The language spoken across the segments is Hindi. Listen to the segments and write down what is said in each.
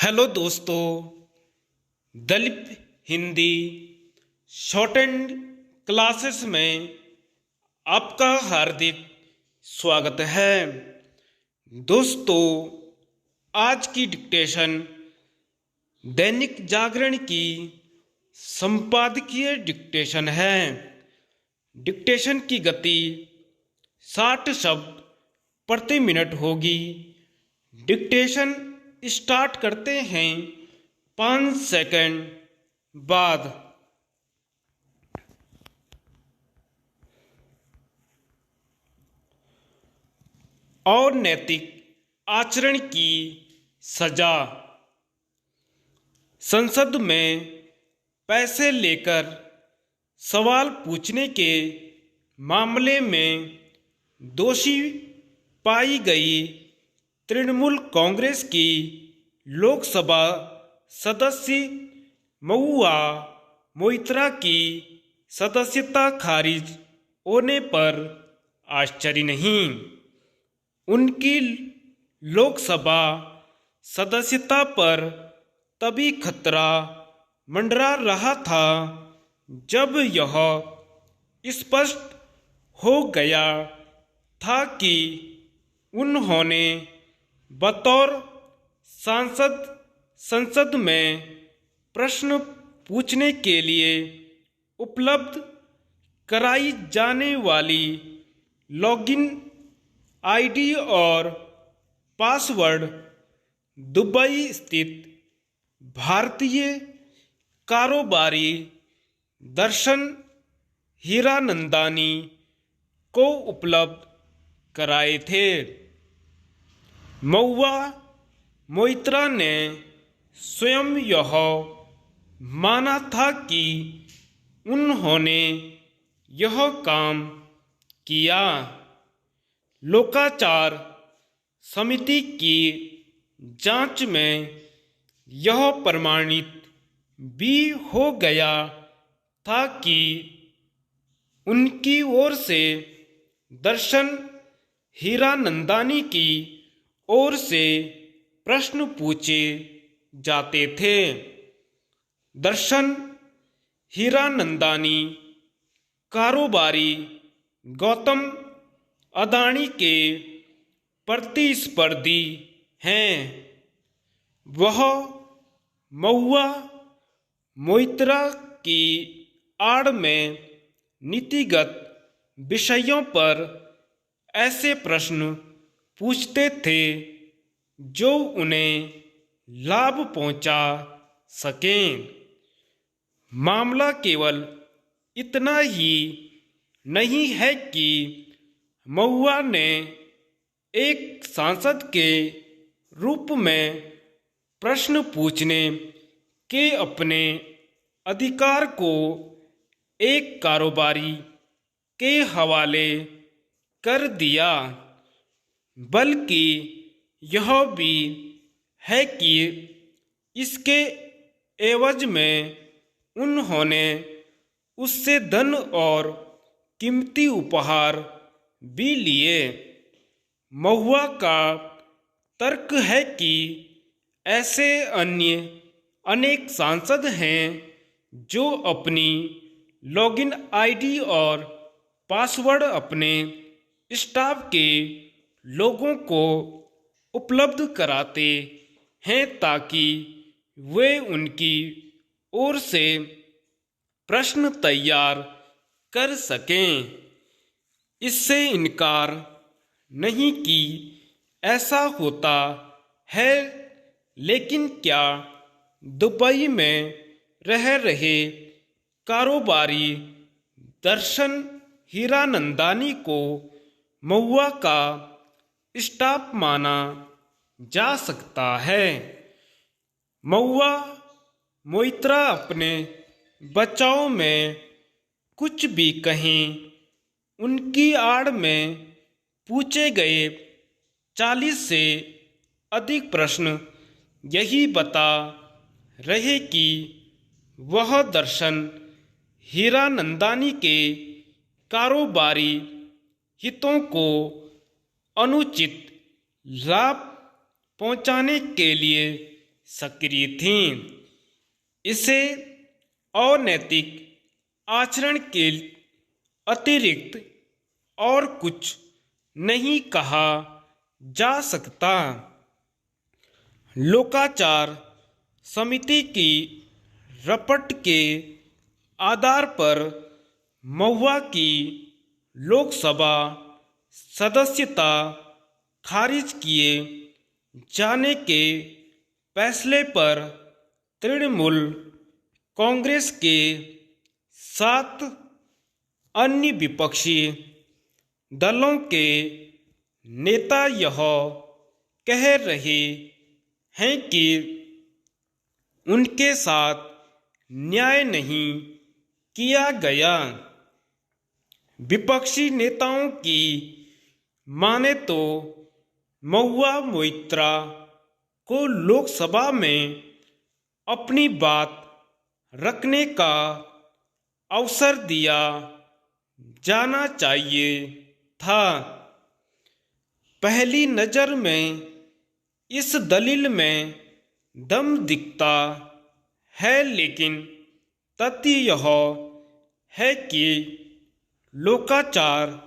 हेलो दोस्तों, दलित हिंदी शॉर्ट एंड क्लासेस में आपका हार्दिक स्वागत है। दोस्तों, आज की डिक्टेशन दैनिक जागरण की संपादकीय डिक्टेशन है। डिक्टेशन की गति 60 शब्द प्रति मिनट होगी। डिक्टेशन स्टार्ट करते हैं 5 सेकंड बाद। और नैतिक आचरण की सजा। संसद में पैसे लेकर सवाल पूछने के मामले में दोषी पाई गई तृणमूल कांग्रेस की लोकसभा सदस्य महुआ मोइत्रा की सदस्यता खारिज होने पर आश्चर्य नहीं। उनकी लोकसभा सदस्यता पर तभी खतरा मंडरा रहा था जब यह स्पष्ट हो गया था कि उन्होंने बतौर सांसद संसद में प्रश्न पूछने के लिए उपलब्ध कराई जाने वाली लॉगिन आईडी और पासवर्ड दुबई स्थित भारतीय कारोबारी दर्शन हीरानंदानी को उपलब्ध कराए थे। महुआ मोइत्रा ने स्वयं यह माना था कि उन्होंने यह काम किया। लोकाचार समिति की जांच में यह प्रमाणित भी हो गया था कि उनकी ओर से दर्शन हीरानंदानी की ओर से प्रश्न पूछे जाते थे। दर्शन हीरानंदानी कारोबारी गौतम अदानी के प्रतिस्पर्धी हैं। वह महुआ मोइत्रा की आड़ में नीतिगत विषयों पर ऐसे प्रश्न पूछते थे जो उन्हें लाभ पहुंचा सकें। मामला केवल इतना ही नहीं है कि महुआ ने एक सांसद के रूप में प्रश्न पूछने के अपने अधिकार को एक कारोबारी के हवाले कर दिया, बल्कि यह भी है कि इसके एवज में उन्होंने उससे धन और कीमती उपहार भी लिए। महुआ का तर्क है कि ऐसे अन्य अनेक सांसद हैं जो अपनी लॉगिन आईडी और पासवर्ड अपने स्टाफ के लोगों को उपलब्ध कराते हैं ताकि वे उनकी ओर से प्रश्न तैयार कर सकें। इससे इनकार नहीं कि ऐसा होता है, लेकिन क्या दुबई में रह रहे कारोबारी दर्शन हीरानंदानी को महुआ का स्टाफ माना जा सकता है? महुआ मोइत्रा अपने बचाव में कुछ भी कहें, उनकी आड़ में पूछे गए 40 से अधिक प्रश्न यही बता रहे कि वह दर्शन हीरानंदानी के कारोबारी हितों को अनुचित लाभ पहुंचाने के लिए सक्रिय थीं। इसे अनैतिक आचरण के अतिरिक्त और कुछ नहीं कहा जा सकता। लोकाचार समिति की रपट के आधार पर महुआ की लोकसभा सदस्यता खारिज किए जाने के फैसले पर तृणमूल कांग्रेस के 7 अन्य विपक्षी दलों के नेता यह कह रहे हैं कि उनके साथ न्याय नहीं किया गया। विपक्षी नेताओं की माने तो महुआ मोइत्रा को लोकसभा में अपनी बात रखने का अवसर दिया जाना चाहिए था। पहली नज़र में इस दलील में दम दिखता है, लेकिन तथ्य यह है कि लोकाचार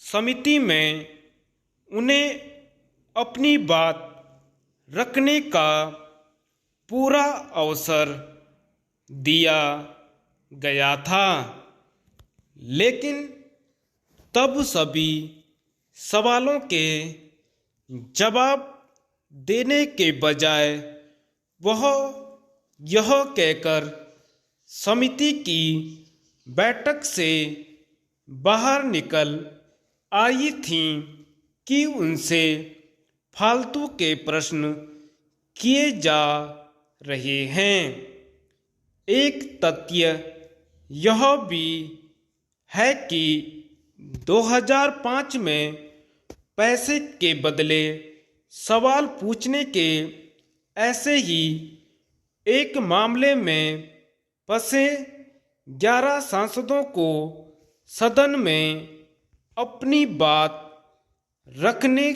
समिति में उन्हें अपनी बात रखने का पूरा अवसर दिया गया था, लेकिन तब सभी सवालों के जवाब देने के बजाय वह यह कहकर समिति की बैठक से बाहर निकल आई थी कि उनसे फालतू के प्रश्न किए जा रहे हैं। एक तथ्य यह भी है कि 2005 में पैसे के बदले सवाल पूछने के ऐसे ही एक मामले में फंसे 11 सांसदों को सदन में अपनी बात रखने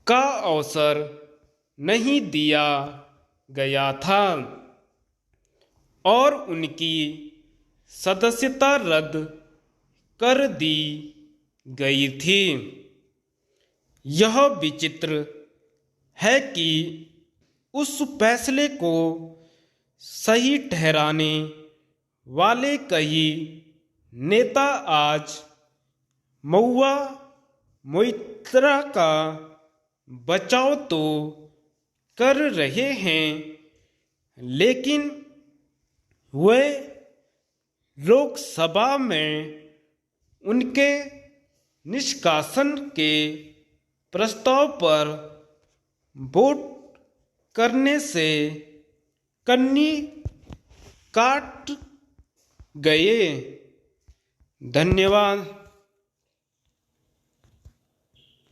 का अवसर नहीं दिया गया था और उनकी सदस्यता रद्द कर दी गई थी। यह विचित्र है कि उस फैसले को सही ठहराने वाले कई नेता आज महुआ मोइत्रा का बचाव तो कर रहे हैं, लेकिन वे लोकसभा में उनके निष्कासन के प्रस्ताव पर वोट करने से कन्नी काट गए। धन्यवाद।